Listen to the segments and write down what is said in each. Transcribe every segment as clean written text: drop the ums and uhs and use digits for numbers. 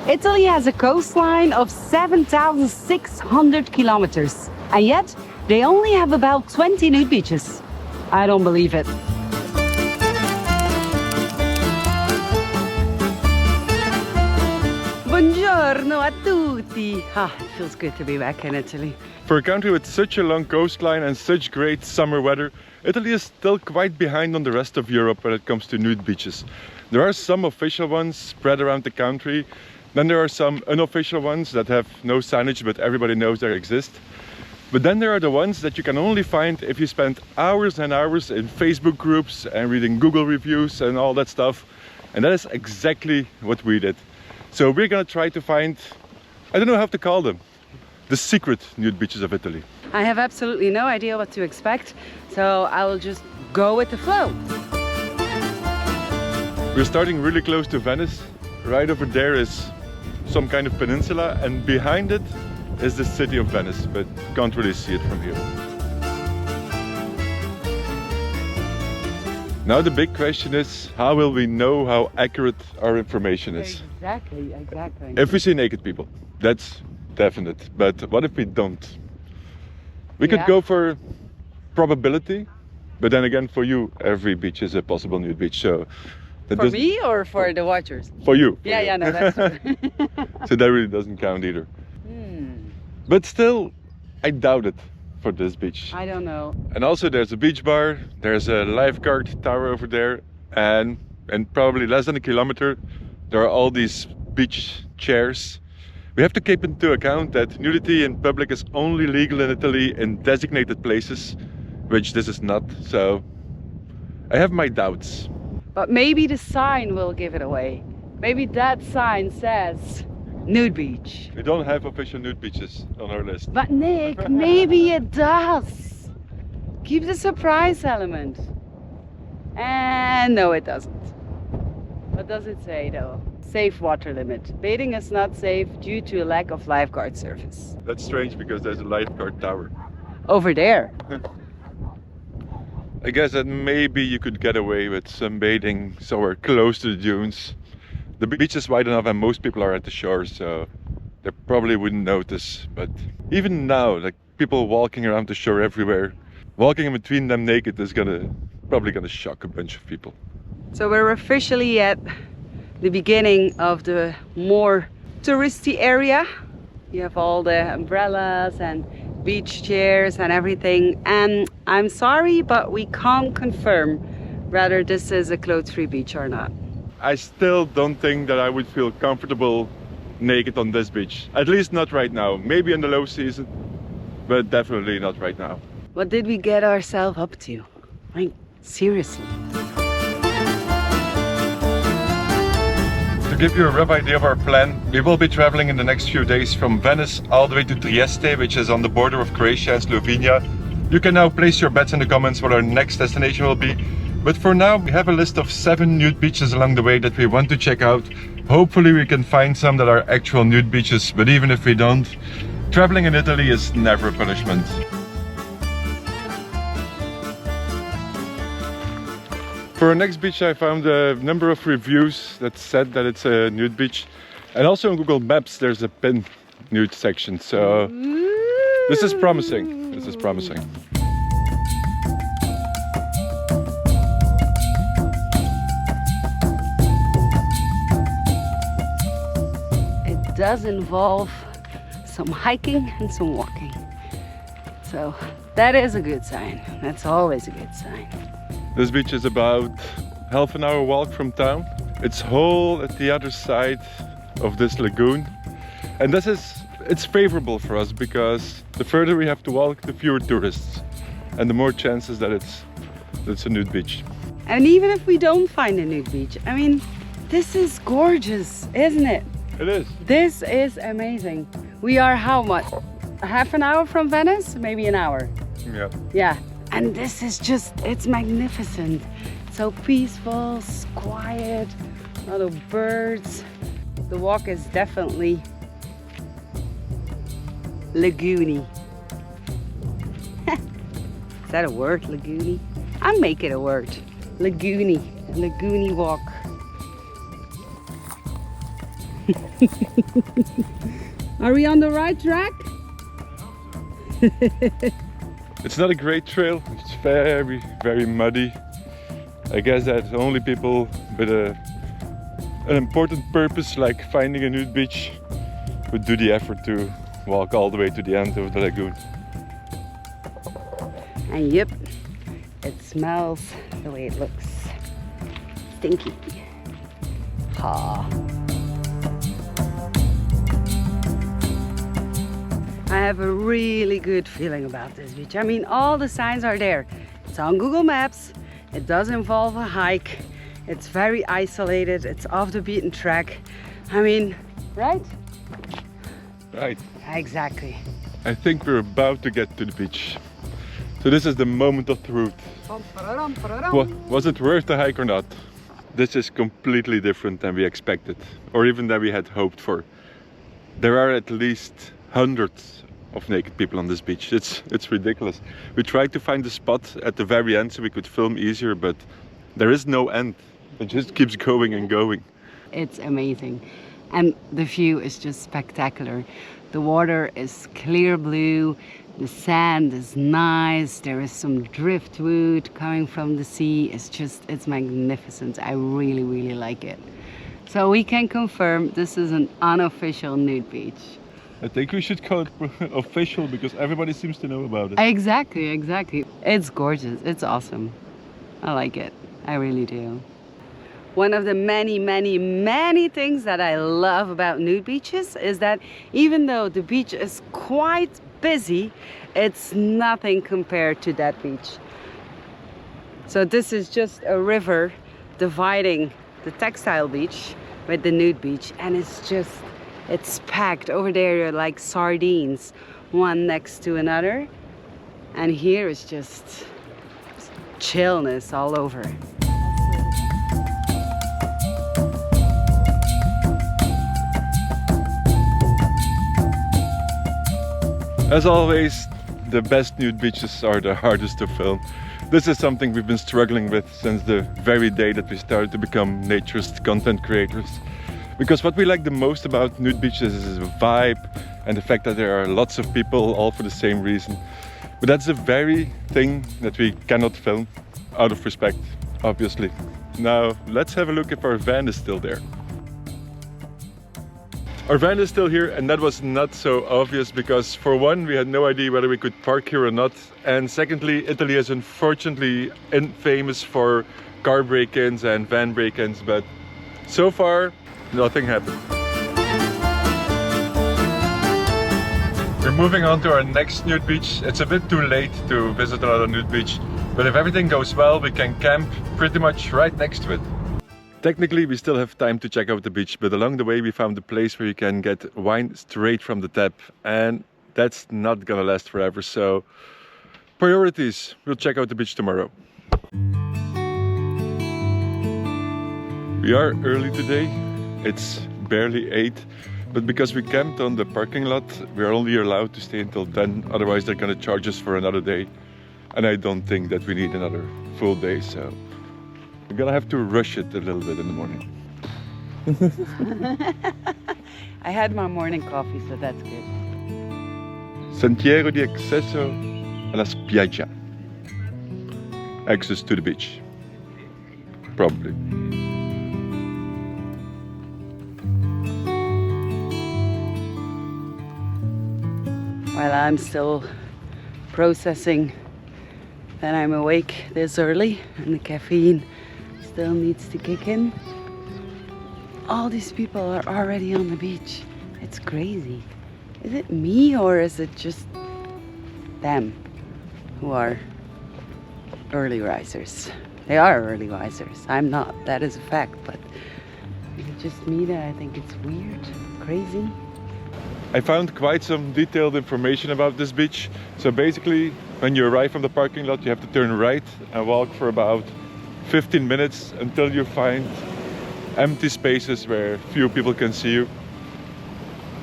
Italy has a coastline of 7,600 kilometers, and yet they only have about 20 nude beaches. I don't believe it. Buongiorno a tutti. It feels good to be back in Italy. For a country with such a long coastline and such great summer weather, Italy is still quite behind on the rest of Europe when it comes to nude beaches. There are some official ones spread around the country. Then there are some unofficial ones that have no signage, but everybody knows they exist. But then there are the ones that you can only find if you spend hours and hours in Facebook groups and reading Google reviews and all that stuff. And that is exactly what we did. So we're gonna try to find, I don't know how to call them, the secret nude beaches of Italy. I have absolutely no idea what to expect, so I will just go with the flow. We're starting really close to Venice. Right over there is some kind of peninsula, and behind it is the city of Venice, but can't really see it from here. Now the big question is, how will we know how accurate our information is? Exactly. If we see naked people, that's definite. But what if we don't? We could go for probability, but then again, for you, every beach is a possible nude beach. So for me or for the watchers? For you. Yeah, no, that's true. So that really doesn't count either. But still, I doubt it for this beach. I don't know. And also there's a beach bar, there's a lifeguard tower over there, and probably less than a kilometer, there are all these beach chairs. We have to keep into account that nudity in public is only legal in Italy in designated places, which this is not, so I have my doubts. But maybe the sign will give it away. Maybe that sign says nude beach. We don't have official nude beaches on our list. But Nick, maybe it does. Keep the surprise element. And no, it doesn't. What does it say though? Safe water limit. Bathing is not safe due to a lack of lifeguard service. That's strange because there's a lifeguard tower. Over there. I guess that maybe you could get away with sunbathing somewhere close to the dunes. The beach is wide enough and most people are at the shore, so they probably wouldn't notice. But even now, like people walking around the shore everywhere, walking in between them naked is probably gonna shock a bunch of people. So we're officially at the beginning of the more touristy area. You have all the umbrellas and beach chairs and everything, and I'm sorry, but we can't confirm whether this is a clothes-free beach or not. I still don't think that I would feel comfortable naked on this beach. At least not right now. Maybe in the low season, but definitely not right now. What did we get ourselves up to? Like, seriously. To give you a rough idea of our plan, we will be traveling in the next few days from Venice all the way to Trieste, which is on the border of Croatia and Slovenia. You can now place your bets in the comments what our next destination will be. But for now, we have a list of 7 nude beaches along the way that we want to check out. Hopefully we can find some that are actual nude beaches, but even if we don't, traveling in Italy is never a punishment. For our next beach, I found a number of reviews that said that it's a nude beach. And also on Google Maps, there's a pin nude section. So this is promising. This is promising. It does involve some hiking and some walking. So that is a good sign. That's always a good sign. This beach is about half an hour walk from town. It's whole at the other side of this lagoon. And it's favorable for us because the further we have to walk, the fewer tourists. And the more chances that it's a nude beach. And even if we don't find a nude beach, I mean, this is gorgeous, isn't it? It is. This is amazing. We are how much? Half an hour from Venice? Maybe an hour. Yeah. Yeah. And this is just, it's magnificent. So peaceful, quiet, a lot of birds. The walk is definitely lagoony. Is that a word, lagoony? I'll make it a word. Lagoony, lagoony walk. Are we on the right track? It's not a great trail, it's very, very muddy. I guess that only people with an important purpose like finding a nude beach would do the effort to walk all the way to the end of the lagoon. And yep, it smells the way it looks. Stinky. Ha. I have a really good feeling about this beach. I mean, all the signs are there. It's on Google Maps. It does involve a hike. It's very isolated. It's off the beaten track. I mean, right? Right. Exactly. I think we're about to get to the beach. So this is the moment of truth. Was it worth the hike or not? This is completely different than we expected, or even than we had hoped for. There are at least hundreds of naked people on this beach. It's ridiculous. We tried to find a spot at the very end so we could film easier, but there is no end. It just keeps going and going. It's amazing. And the view is just spectacular. The water is clear blue, the sand is nice, there is some driftwood coming from the sea. It's magnificent. I really, really like it. So we can confirm this is an unofficial nude beach. I think we should call it official because everybody seems to know about it. Exactly, exactly. It's gorgeous, it's awesome. I like it, I really do. One of the many, many, many things that I love about nude beaches is that even though the beach is quite busy, it's nothing compared to that beach. So this is just a river dividing the textile beach with the nude beach, and it's packed. Over there you're like sardines, one next to another, and here is just chillness all over. As always, the best nude beaches are the hardest to film. This is something we've been struggling with since the very day that we started to become naturist content creators. Because what we like the most about nude beaches is the vibe and the fact that there are lots of people all for the same reason. But that's the very thing that we cannot film, out of respect, obviously. Now, let's have a look if our van is still there. Our van is still here, and that was not so obvious because for one, we had no idea whether we could park here or not, and secondly, Italy is unfortunately famous for car break-ins and van break-ins, but so far nothing happened. We're moving on to our next nude beach. It's a bit too late to visit another nude beach, but if everything goes well, we can camp pretty much right next to it. Technically, we still have time to check out the beach, but along the way we found a place where you can get wine straight from the tap, and that's not gonna last forever, so priorities. We'll check out the beach tomorrow. We are early today. It's barely 8, but because we camped on the parking lot, we are only allowed to stay until 10, otherwise they're gonna charge us for another day, and I don't think that we need another full day, so we're gonna have to rush it a little bit in the morning. I had my morning coffee, so that's good. Sentiero di accesso alla spiaggia. Access to the beach. Probably. While I'm still processing that I'm awake this early and the caffeine still needs to kick in, all these people are already on the beach. It's crazy. Is it me or is it just them who are early risers? They are early risers. I'm not. That is a fact. But is it just me that I think it's weird, crazy? I found quite some detailed information about this beach. So basically, when you arrive from the parking lot, you have to turn right and walk for about 15 minutes until you find empty spaces where few people can see you.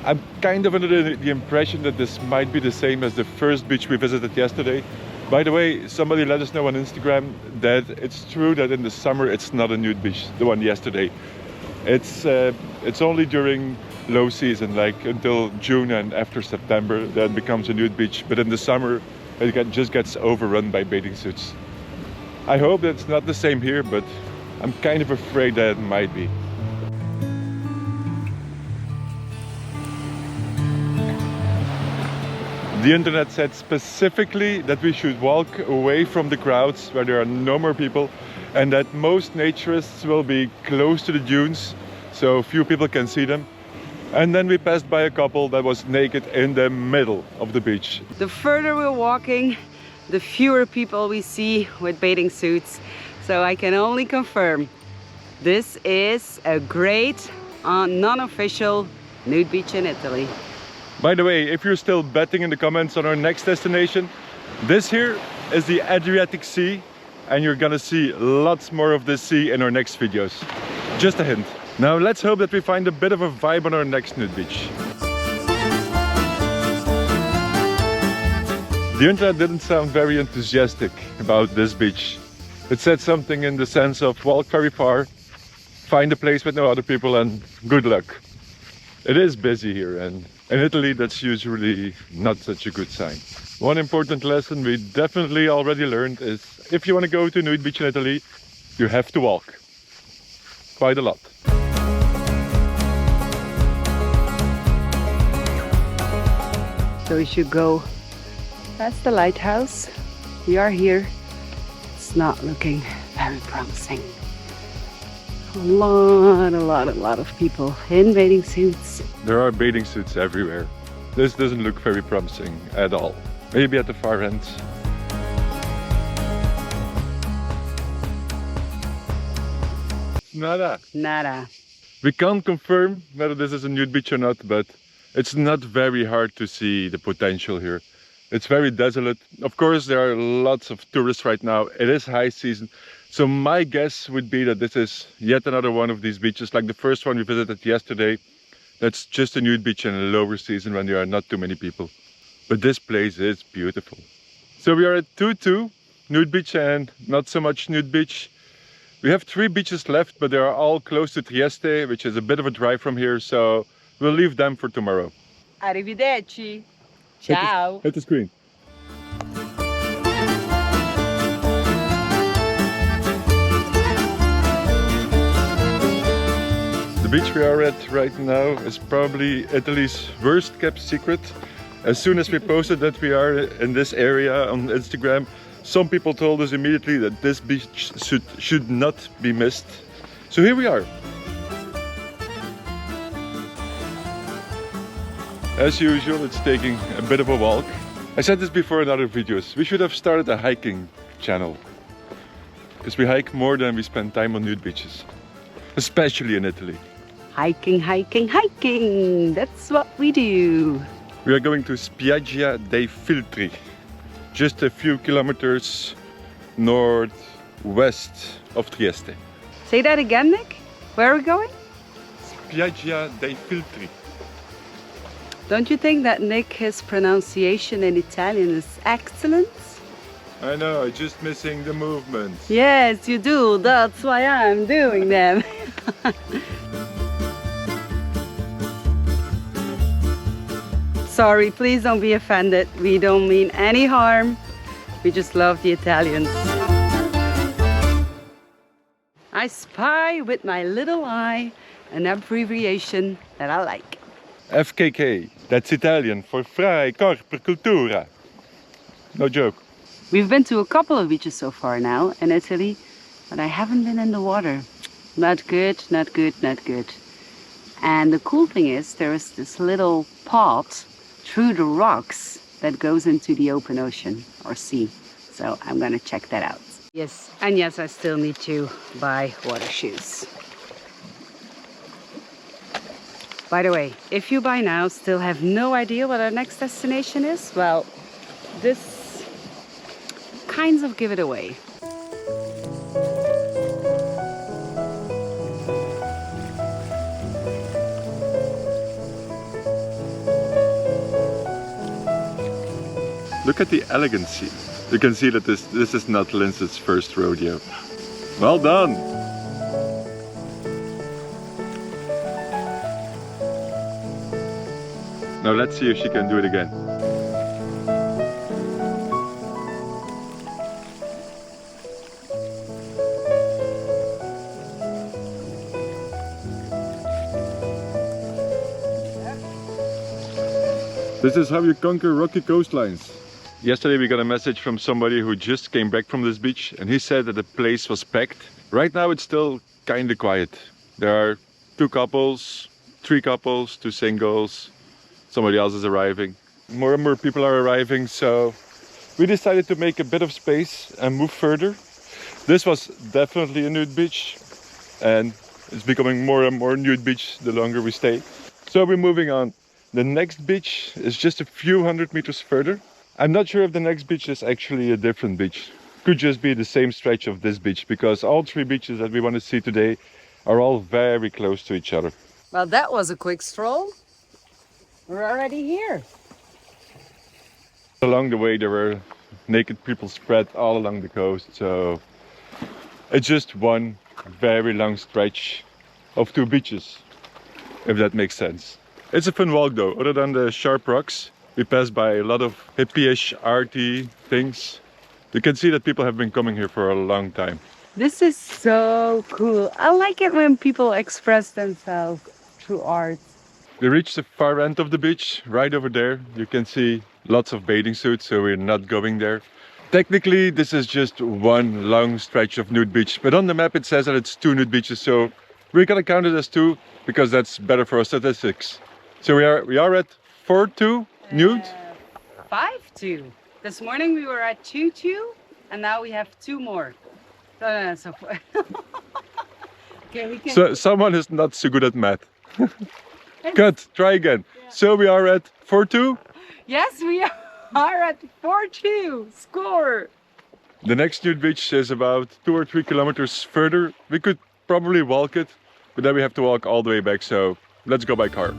I'm kind of under the impression that this might be the same as the first beach we visited yesterday. By the way, somebody let us know on Instagram that it's true that in the summer it's not a nude beach, the one yesterday. It's only during low season, like until June, and after September that becomes a nude beach. But in the summer it just gets overrun by bathing suits. I hope that's not the same here, but I'm kind of afraid that it might be. The internet said specifically that we should walk away from the crowds where there are no more people, and that most naturists will be close to the dunes so few people can see them. And then we passed by a couple that was naked in the middle of the beach. The further we're walking, the fewer people we see with bathing suits. So I can only confirm this is a great non-official nude beach in Italy. By the way, if you're still betting in the comments on our next destination, this here is the Adriatic Sea, and you're gonna see lots more of this sea in our next videos. Just a hint. Now let's hope that we find a bit of a vibe on our next nude beach. The internet didn't sound very enthusiastic about this beach. It said something in the sense of walk very far, find a place with no other people, and good luck. It is busy here, and in Italy that's usually not such a good sign. One important lesson we definitely already learned is if you want to go to a nude beach in Italy, you have to walk. Quite a lot. So we should go past the lighthouse. We are here. It's not looking very promising. A lot of people in bathing suits. There are bathing suits everywhere. This doesn't look very promising at all. Maybe at the far end. Nada. Nada. We can't confirm whether this is a nude beach or not, but it's not very hard to see the potential here. It's very desolate. Of course, there are lots of tourists right now. It is high season. So my guess would be that this is yet another one of these beaches, like the first one we visited yesterday. That's just a nude beach in a lower season when there are not too many people. But this place is beautiful. So we are at 2-2, nude beach and not so much nude beach. We have 3 beaches left, but they are all close to Trieste, which is a bit of a drive from here. So we'll leave them for tomorrow. Arrivederci. Ciao. Hit the screen. The beach we are at right now is probably Italy's worst kept secret. As soon as we posted that we are in this area on Instagram, some people told us immediately that this beach should not be missed. So here we are. As usual, it's taking a bit of a walk. I said this before in other videos, we should have started a hiking channel. Because we hike more than we spend time on nude beaches. Especially in Italy. Hiking, hiking, hiking. That's what we do. We are going to Spiaggia dei Filtri. Just a few kilometers northwest of Trieste. Say that again, Nick. Where are we going? Spiaggia dei Filtri. Don't you think that Nick, his pronunciation in Italian is excellent? I know, I'm just missing the movements. Yes, you do. That's why I'm doing them. Sorry, please don't be offended. We don't mean any harm. We just love the Italians. I spy with my little eye an abbreviation that I like. FKK, that's Italian for Frei Corpo Cultura. No joke. We've been to a couple of beaches so far now in Italy, but I haven't been in the water. Not good, not good, not good. And the cool thing is there is this little path through the rocks that goes into the open ocean or sea. So I'm gonna check that out. Yes, and yes, I still need to buy water shoes. By the way, if you by now still have no idea what our next destination is, well, this kinds of give it away. Look at the elegancy. You can see that this is not Lindsay's first rodeo. Well done! Now let's see if she can do it again. This is how you conquer rocky coastlines. Yesterday we got a message from somebody who just came back from this beach and he said that the place was packed. Right now it's still kinda quiet. There are 2 couples, 3 couples, 2 singles, somebody else is arriving. More and more people are arriving, so we decided to make a bit of space and move further. This was definitely a nude beach and it's becoming more and more nude beach the longer we stay. So we're moving on. The next beach is just a few hundred meters further. I'm not sure if the next beach is actually a different beach. Could just be the same stretch of this beach, because all 3 beaches that we want to see today are all very close to each other. Well, that was a quick stroll. We're already here. Along the way there were naked people spread all along the coast, so it's just one very long stretch of 2 beaches, if that makes sense. It's a fun walk though. Other than the sharp rocks, we passed by a lot of hippie-ish, arty things. You can see that people have been coming here for a long time. This is so cool. I like it when people express themselves through art. We reached the far end of the beach. Right over there you can see lots of bathing suits, so we're not going there. Technically this is just one long stretch of nude beach, but on the map it says that it's 2 nude beaches, so we're gonna count it as 2 because that's better for our statistics. So we are at 4-2 nude? 5-2. This morning we were at 2-2 and now we have 2 more. So okay, we can... So someone is not so good at math. Good, try again. Yeah. So we are at 4-2? Yes, we are at 4-2. Score! The next nude beach is about 2 or 3 kilometers further. We could probably walk it, but then we have to walk all the way back, so let's go by car.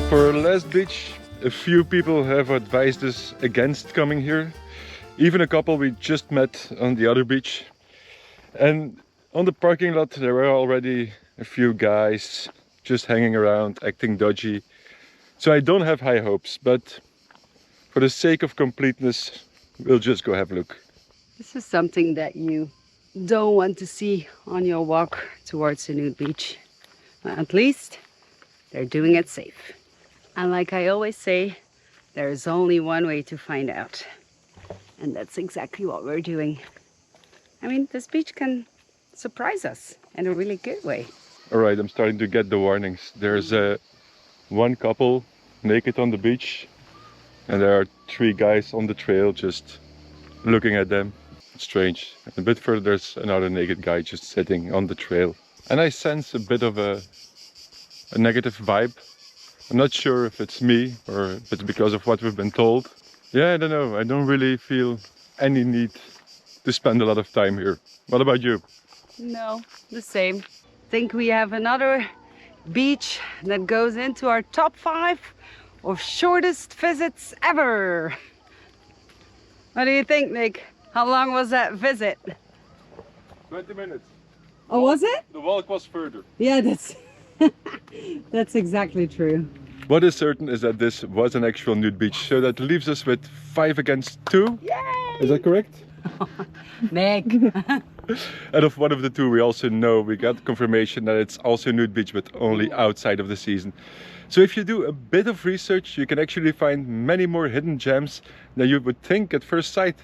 For our last beach, a few people have advised us against coming here. Even a couple we just met on the other beach. And on the parking lot there were already a few guys just hanging around, acting dodgy. So I don't have high hopes, but for the sake of completeness, we'll just go have a look. This is something that you don't want to see on your walk towards the nude beach. At least they're doing it safe. And like I always say, there is only one way to find out. And that's exactly what we're doing. I mean, this beach can surprise us in a really good way. Alright, I'm starting to get the warnings. There's one couple naked on the beach and there are 3 guys on the trail just looking at them. It's strange. A bit further there's another naked guy just sitting on the trail. And I sense a bit of a negative vibe. I'm not sure if it's me or if it's because of what we've been told. Yeah, I don't know. I don't really feel any need to spend a lot of time here. What about you? No, the same. I think we have another beach that goes into our top 5 of shortest visits ever. What do you think, Nick? How long was that visit? 20 minutes. Oh, was it? The walk was further. Yeah, that's exactly true. What is certain is that this was an actual nude beach, so that leaves us with 5 against 2. Yay! Is that correct? Nick. And of one of the 2 we also know, we got confirmation that it's also a nude beach, but only outside of the season. So if you do a bit of research, you can actually find many more hidden gems than you would think at first sight.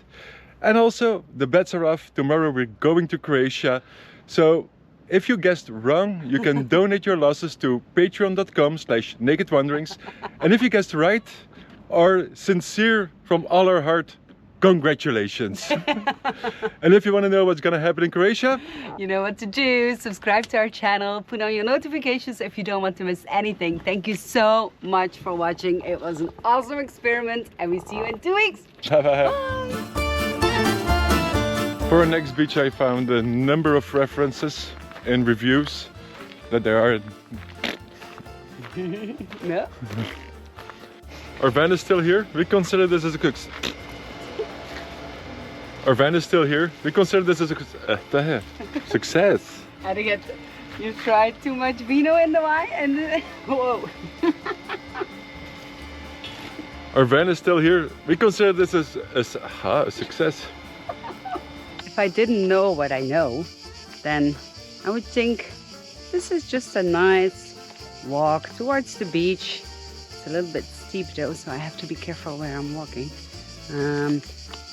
And also, the bets are off. Tomorrow we're going to Croatia. So if you guessed wrong, you can donate your losses to patreon.com/nakedwanderings. And if you guessed right, or sincere from all our heart, congratulations. And if you want to know what's going to happen in Croatia, you know what to do. Subscribe to our channel, put on your notifications if you don't want to miss anything. Thank you so much for watching. It was an awesome experiment and we see you in 2 weeks. Bye. For our next beach I found a number of references in reviews that there are. No. Our van is still here. We consider this as a cook. Our van is still here. We consider this as a success. How to get You tried too much vino in the wine and whoa. Our van is still here. We consider this as a success. If I didn't know what I know, then I would think this is just a nice walk towards the beach. It's a little bit steep though, so I have to be careful where I'm walking.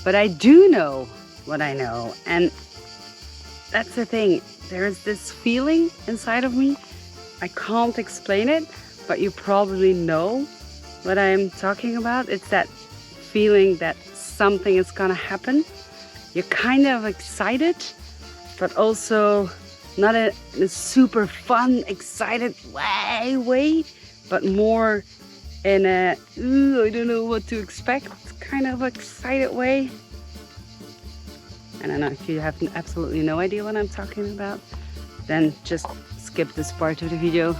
But I do know what I know, and that's the thing. There is this feeling inside of me. I can't explain it, but you probably know what I'm talking about. It's that feeling that something is gonna happen. You're kind of excited, but also not in a super fun, excited way, but more in a, ooh, I don't know what to expect, kind of excited way. I don't know, if you have absolutely no idea what I'm talking about, then just skip this part of the video.